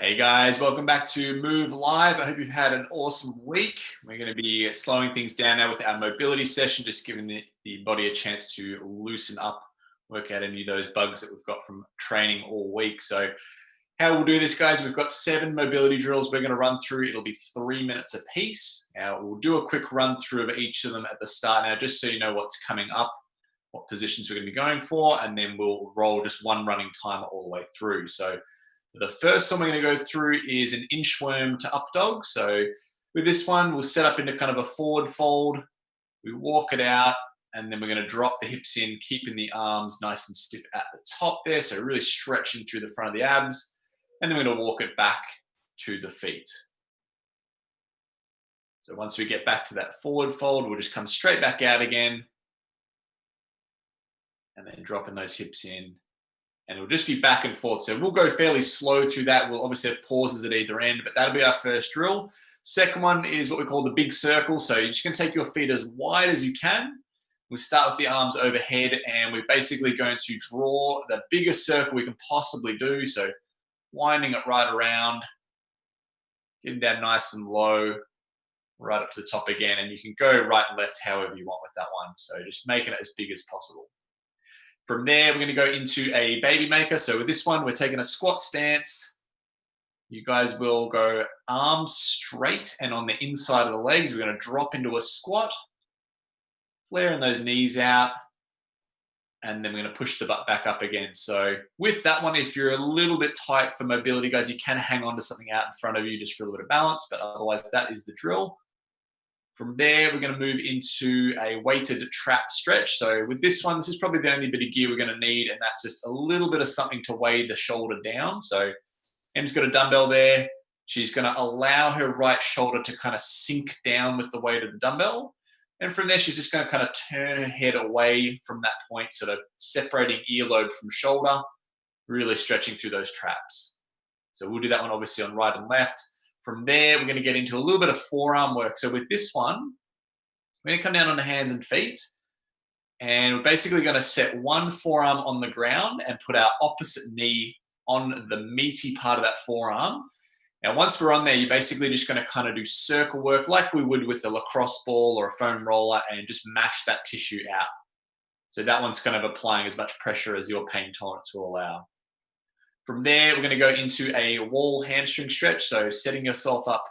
Hey guys, welcome back to Move Live. I hope you've had an awesome week. We're going to be slowing things down now with our mobility session, just giving the body a chance to loosen up, work out any of those bugs that we've got from training all week. So, how we'll do this, guys, we've got 7 mobility drills we're going to run through. It'll be 3 minutes a piece. Now, we'll do a quick run through of each of them at the start now, just so you know what's coming up, what positions we're going to be going for, and then we'll roll just one running timer all the way through. So, the first one we're going to go through is an inchworm to up dog. So with this one, we'll set up into kind of a forward fold. We walk it out, and then we're going to drop the hips in, keeping the arms nice and stiff at the top there. So really stretching through the front of the abs. And then we're going to walk it back to the feet. So once we get back to that forward fold, we'll just come straight back out again. And then dropping those hips in. And it'll just be back and forth. So we'll go fairly slow through that. We'll obviously have pauses at either end, but that'll be our first drill. Second one is what we call the big circle. So you're just going to take your feet as wide as you can. We'll start with the arms overhead, and we're basically going to draw the biggest circle we can possibly do. So winding it right around, getting down nice and low, right up to the top again. And you can go right and left however you want with that one. So just making it as big as possible. From there, we're going to go into a baby maker. So with this one, we're taking a squat stance. You guys will go arms straight and on the inside of the legs. We're going to drop into a squat, flaring those knees out, and then we're going to push the butt back up again. So with that one, if you're a little bit tight for mobility, guys, you can hang on to something out in front of you just for a little bit of balance, but otherwise that is the drill. From there, we're going to move into a weighted trap stretch. So with this one, this is probably the only bit of gear we're going to need, and that's just a little bit of something to weigh the shoulder down. So Em's got a dumbbell there. She's going to allow her right shoulder to kind of sink down with the weight of the dumbbell. And from there, she's just going to kind of turn her head away from that point, sort of separating earlobe from shoulder, really stretching through those traps. So we'll do that one obviously on right and left. From there, we're going to get into a little bit of forearm work. So with this one, we're going to come down on the hands and feet. And we're basically going to set one forearm on the ground and put our opposite knee on the meaty part of that forearm. Now, once we're on there, you're basically just going to kind of do circle work like we would with a lacrosse ball or a foam roller and just mash that tissue out. So that one's kind of applying as much pressure as your pain tolerance will allow. From there, we're going to go into a wall hamstring stretch. So setting yourself up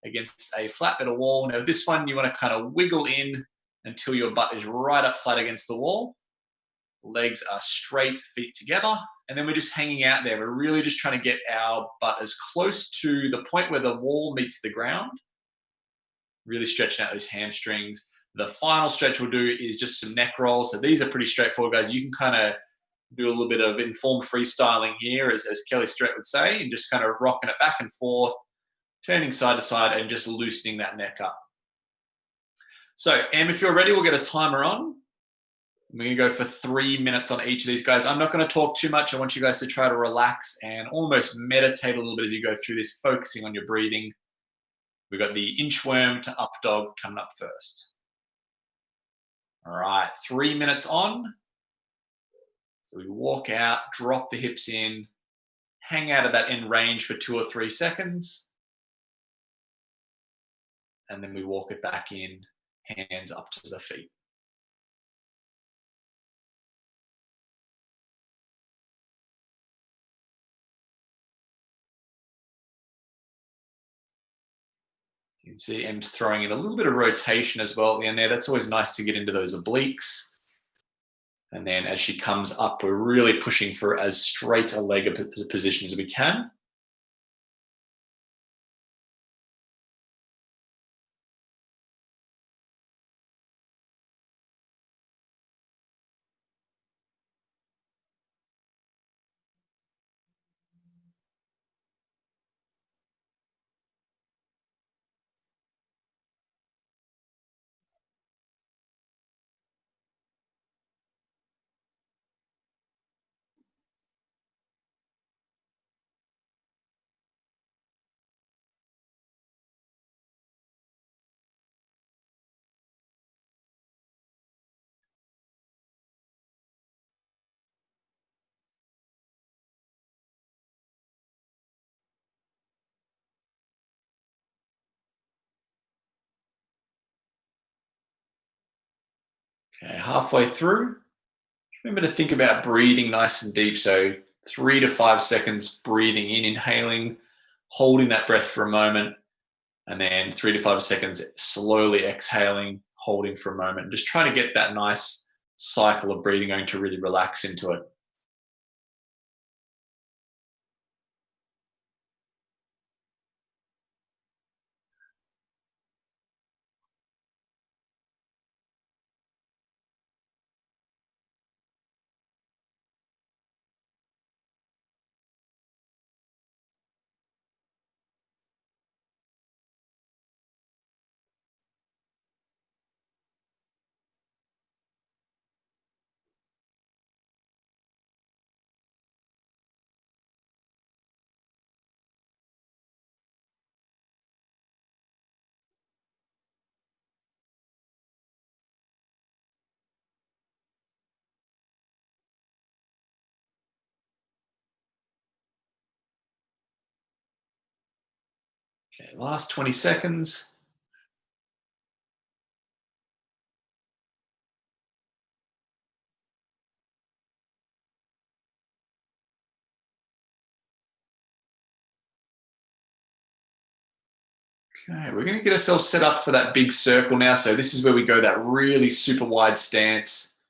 against a flat bit of wall. Now, this one, you want to kind of wiggle in until your butt is right up flat against the wall. Legs are straight, feet together. And then we're just hanging out there. We're really just trying to get our butt as close to the point where the wall meets the ground. Really stretching out those hamstrings. The final stretch we'll do is just some neck rolls. So these are pretty straightforward, guys. You can kind of do a little bit of informed freestyling here, as Kelly Stretch would say, and just kind of rocking it back and forth, turning side to side, and just loosening that neck up. So, Em, if you're ready, we'll get a timer on. We're going to go for 3 minutes on each of these, guys. I'm not going to talk too much. I want you guys to try to relax and almost meditate a little bit as you go through this, focusing on your breathing. We've got the inchworm to up dog coming up first. All right, 3 minutes on. So we walk out, drop the hips in, hang out of that end range for 2 or 3 seconds. And then we walk it back in, hands up to the feet. You can see Em's throwing in a little bit of rotation as well at the end there. That's always nice to get into those obliques. And then as she comes up, we're really pushing for as straight a leg as a position as we can. Okay, halfway through, remember to think about breathing nice and deep. So 3 to 5 seconds breathing in, inhaling, holding that breath for a moment, and then 3 to 5 seconds slowly exhaling, holding for a moment. Just trying to get that nice cycle of breathing going to really relax into it. Okay, last 20 seconds. Okay, we're going to get ourselves set up for that big circle now. So this is where we go that really super wide stance.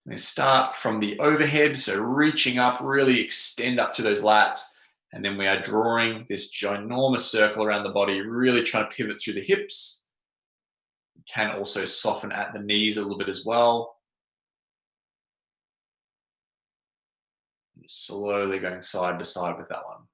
We start from the overhead, so reaching up, really extend up through those lats. And then we are drawing this ginormous circle around the body, really trying to pivot through the hips. You can also soften at the knees a little bit as well. Slowly going side to side with that one.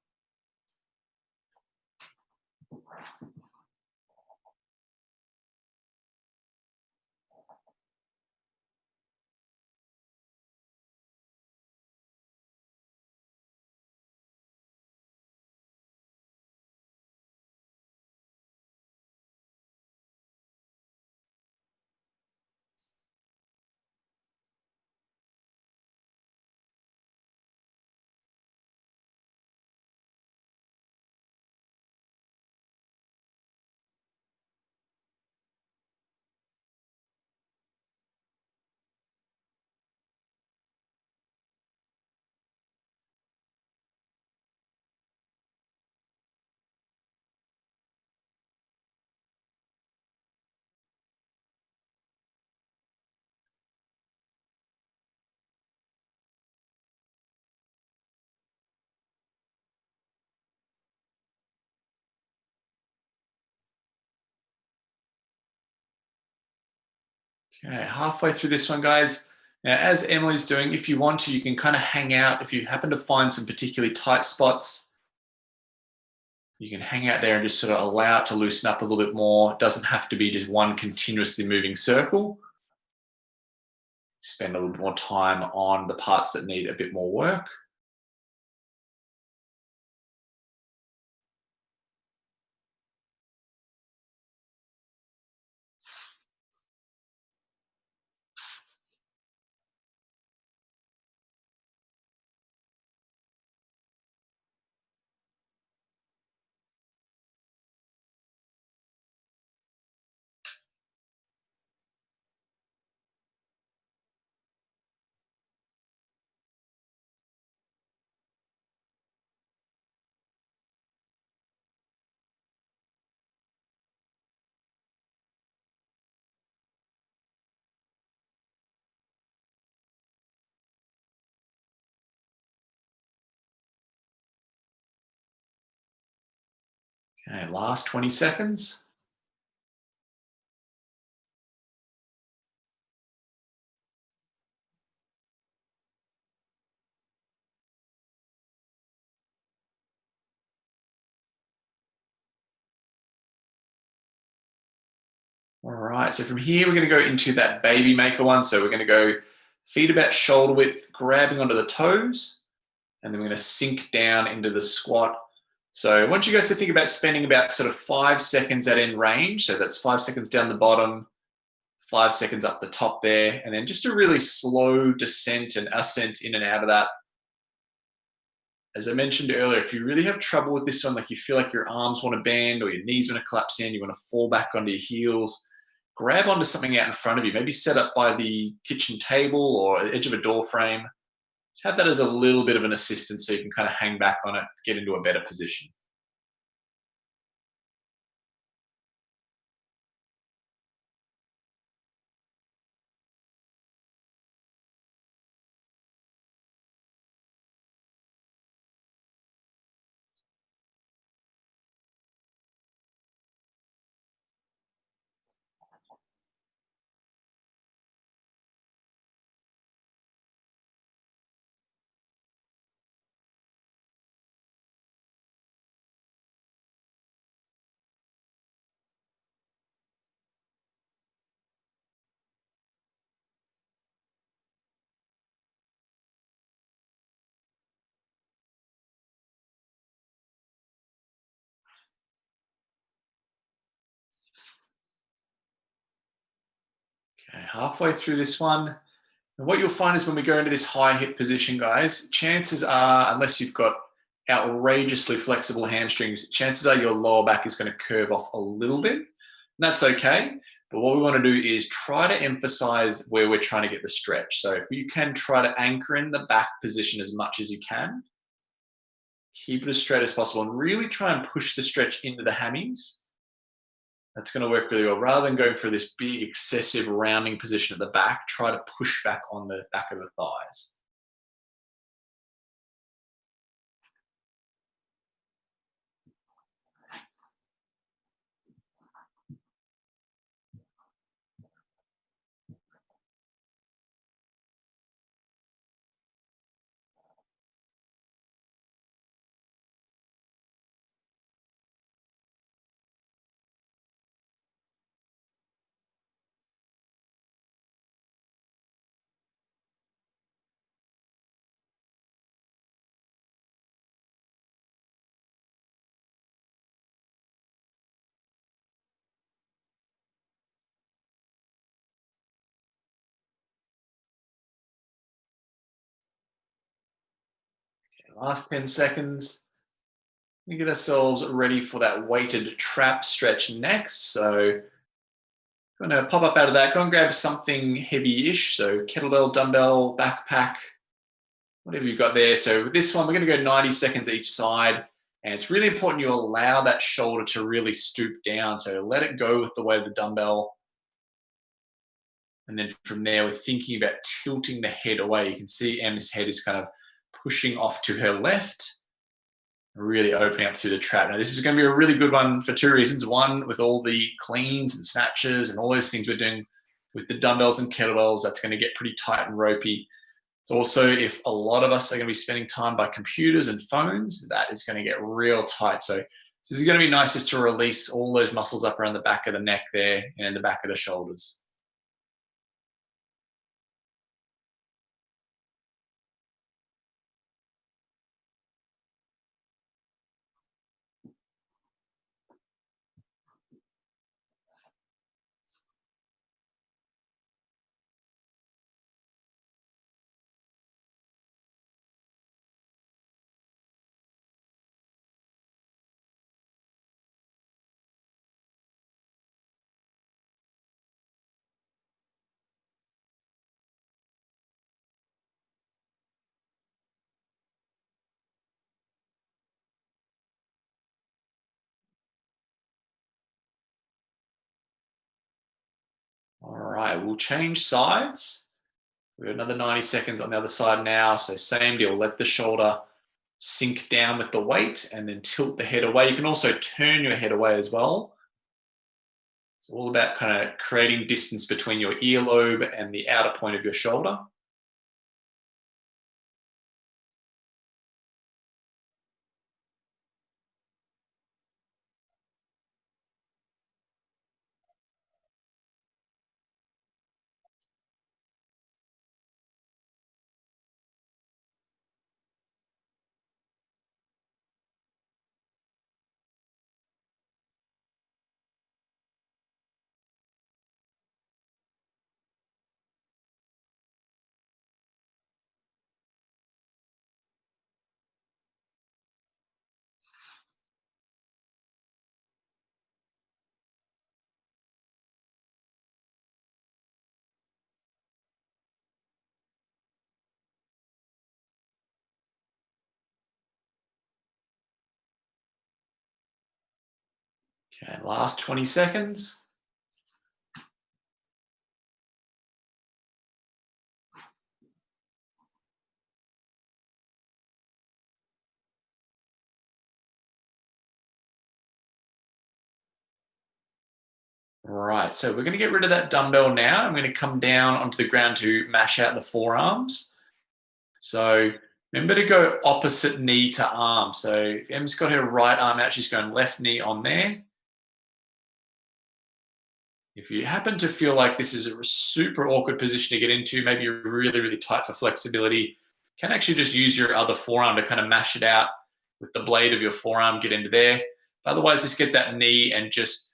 Okay, halfway through this one, guys. Now, as Emily's doing, if you want to, you can kind of hang out. If you happen to find some particularly tight spots, you can hang out there and just sort of allow it to loosen up a little bit more. It doesn't have to be just one continuously moving circle. Spend a little bit more time on the parts that need a bit more work. Okay, last 20 seconds. All right, so from here, we're going to go into that baby maker one. So we're going to go feet about shoulder width, grabbing onto the toes, and then we're going to sink down into the squat. So I want you guys to think about spending about sort of 5 seconds at end range. So that's 5 seconds down the bottom, 5 seconds up the top there, and then just a really slow descent and ascent in and out of that. As I mentioned earlier, if you really have trouble with this one, like you feel like your arms want to bend or your knees want to collapse in, you want to fall back onto your heels, grab onto something out in front of you, maybe set up by the kitchen table or edge of a door frame. Just have that as a little bit of an assistance so you can kind of hang back on it, get into a better position. Okay, halfway through this one, and what you'll find is when we go into this high hip position, guys, chances are, unless you've got outrageously flexible hamstrings, chances are your lower back is going to curve off a little bit. And that's okay. But what we want to do is try to emphasize where we're trying to get the stretch. So if you can try to anchor in the back position as much as you can, keep it as straight as possible and really try and push the stretch into the hammies. That's going to work really well. Rather than going for this big excessive rounding position at the back, try to push back on the back of the thighs. Last 10 seconds. We get ourselves ready for that weighted trap stretch next. So going to pop up out of that. Go and grab something heavy-ish. So kettlebell, dumbbell, backpack, whatever you've got there. So with this one, we're going to go 90 seconds each side. And it's really important you allow that shoulder to really stoop down. So let it go with the weight of the dumbbell. And then from there, we're thinking about tilting the head away. You can see Em's head is kind of pushing off to her left, really opening up through the trap. Now, this is going to be a really good one for two reasons. One, with all the cleans and snatches and all those things we're doing with the dumbbells and kettlebells, that's going to get pretty tight and ropey. It's also, if a lot of us are going to be spending time by computers and phones, that is going to get real tight. So this is going to be nice just to release all those muscles up around the back of the neck there and the back of the shoulders. All right, we'll change sides. We have another 90 seconds on the other side now. So same deal, let the shoulder sink down with the weight and then tilt the head away. You can also turn your head away as well. It's all about kind of creating distance between your earlobe and the outer point of your shoulder. Okay, last 20 seconds. Right, so we're going to get rid of that dumbbell now. I'm going to come down onto the ground to mash out the forearms. So remember to go opposite knee to arm. So if Em's got her right arm out, she's going left knee on there. If you happen to feel like this is a super awkward position to get into, maybe you're really, really tight for flexibility, you can actually just use your other forearm to kind of mash it out with the blade of your forearm, get into there. But otherwise, just get that knee and you just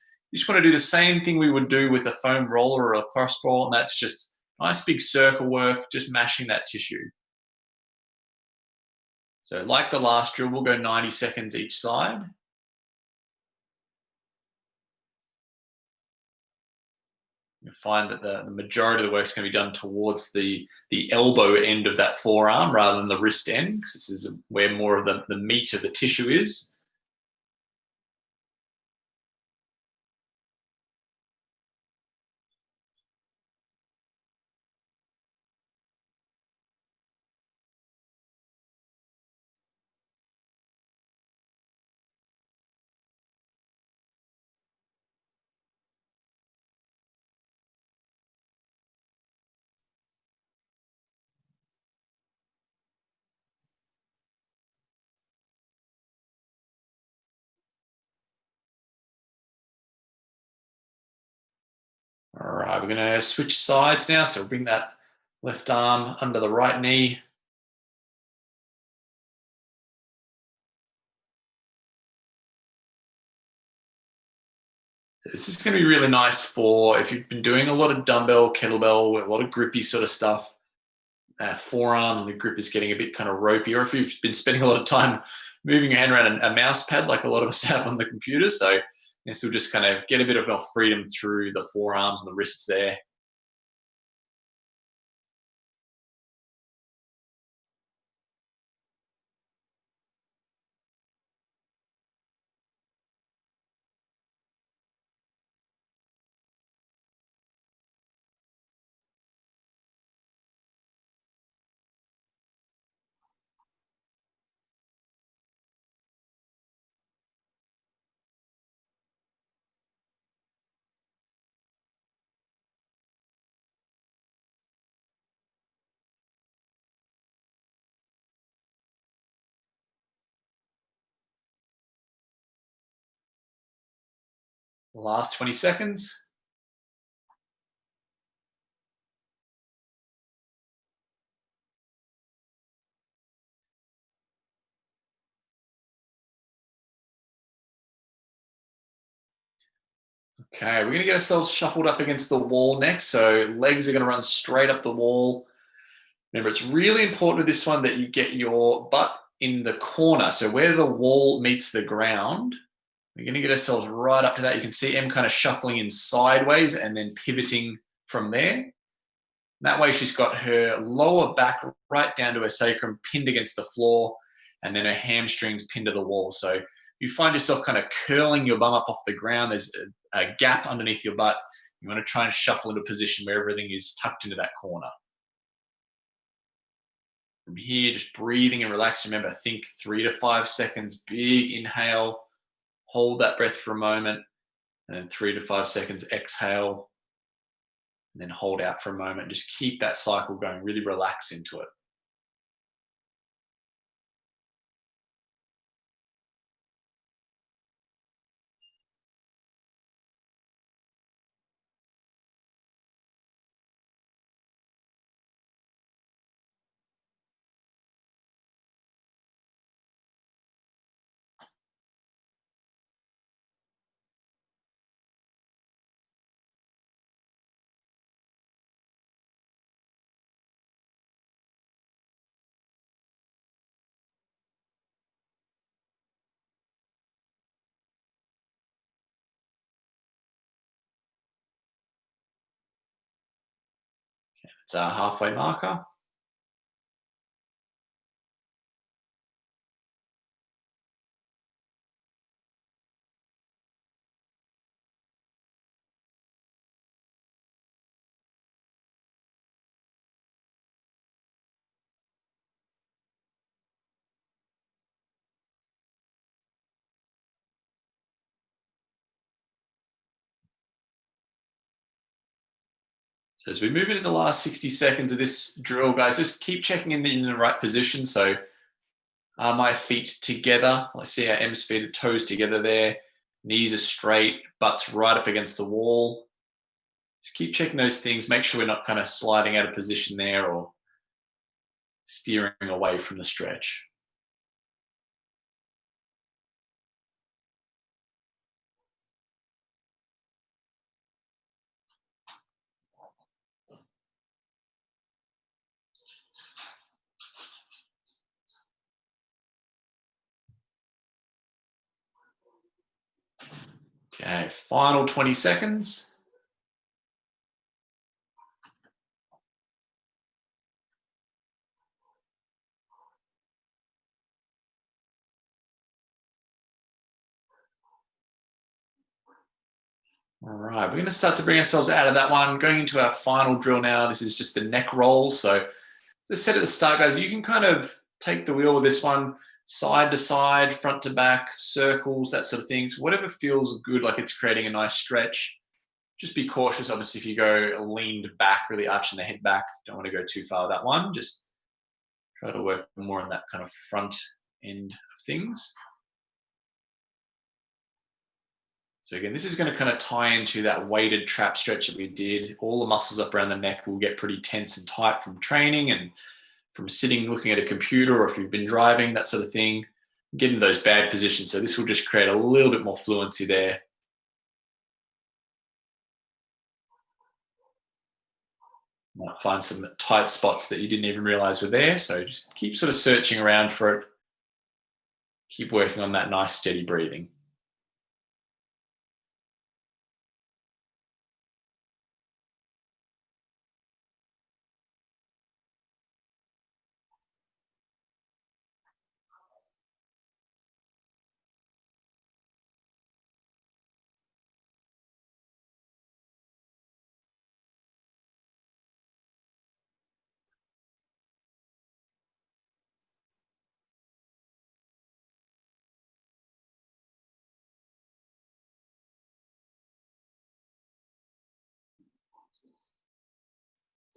want to do the same thing we would do with a foam roller or a cross ball, and that's just nice big circle work, just mashing that tissue. So like the last drill, we'll go 90 seconds each side. You'll find that the majority of the work is going to be done towards the elbow end of that forearm rather than the wrist end, because this is where more of the meat of the tissue is. All right, we're going to switch sides now. So bring that left arm under the right knee. This is going to be really nice for if you've been doing a lot of dumbbell, kettlebell, a lot of grippy sort of stuff. Forearms and the grip is getting a bit kind of ropey, or if you've been spending a lot of time moving your hand around a mouse pad like a lot of us have on the computer. So this will just kind of get a bit of freedom through the forearms and the wrists there. Last 20 seconds. Okay, we're going to get ourselves shuffled up against the wall next. So legs are going to run straight up the wall. Remember, it's really important with this one that you get your butt in the corner. So where the wall meets the ground, we're going to get ourselves right up to that. You can see Em kind of shuffling in sideways and then pivoting from there. That way she's got her lower back right down to her sacrum pinned against the floor, and then her hamstrings pinned to the wall. So you find yourself kind of curling your bum up off the ground. There's a gap underneath your butt. You want to try and shuffle into a position where everything is tucked into that corner. From here, just breathing and relax. Remember, think 3 to 5 seconds. Big inhale. Hold that breath for a moment. And then 3 to 5 seconds, exhale. And then hold out for a moment. Just keep that cycle going. Really relax into it. It's our halfway marker. So as we move into the last 60 seconds of this drill, guys, just keep checking in the right position. So are my feet together? I see our M's feet are toes together there. Knees are straight, butt's right up against the wall. Just keep checking those things. Make sure we're not kind of sliding out of position there or steering away from the stretch. Okay, final 20 seconds. All right, we're going to start to bring ourselves out of that one. Going into our final drill now. This is just the neck roll. So as I said at the start, guys, you can kind of take the wheel with this one, side to side, front to back, circles, that sort of things. Whatever feels good, like it's creating a nice stretch. Just be cautious, obviously, if you go leaned back, really arching the head back. Don't want to go too far with that one. Just try to work more on that kind of front end of things. So again, this is going to kind of tie into that weighted trap stretch that we did. All the muscles up around the neck will get pretty tense and tight from training and from sitting, looking at a computer, or if you've been driving, that sort of thing. Get into those bad positions. So this will just create a little bit more fluency there. Might find some tight spots that you didn't even realize were there. So just keep sort of searching around for it. Keep working on that nice steady breathing.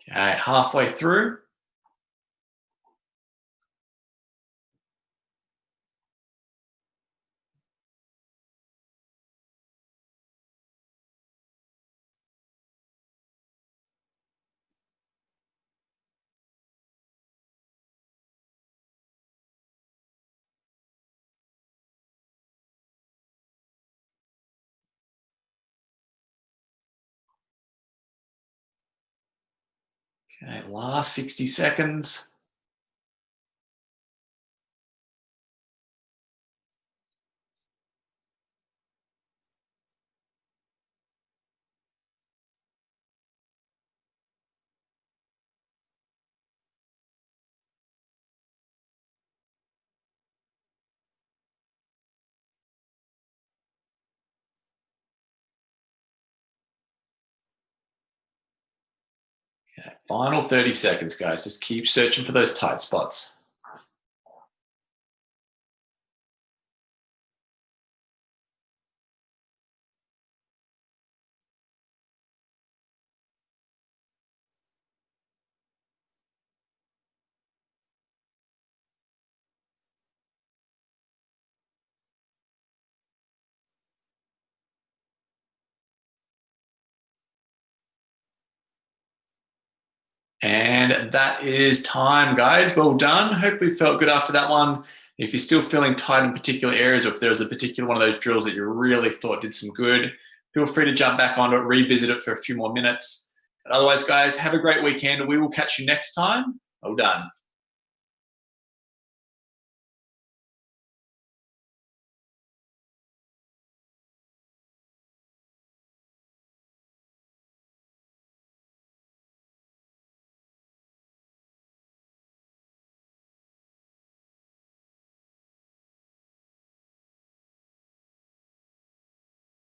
Okay, halfway through. Okay, last 60 seconds. Okay, final 30 seconds, guys. Just keep searching for those tight spots. And that is time, guys. Well done. Hopefully you felt good after that one. If you're still feeling tight in particular areas, or if there's a particular one of those drills that you really thought did some good, feel free to jump back onto it, revisit it for a few more minutes. But otherwise, guys, have a great weekend. We will catch you next time. Well done.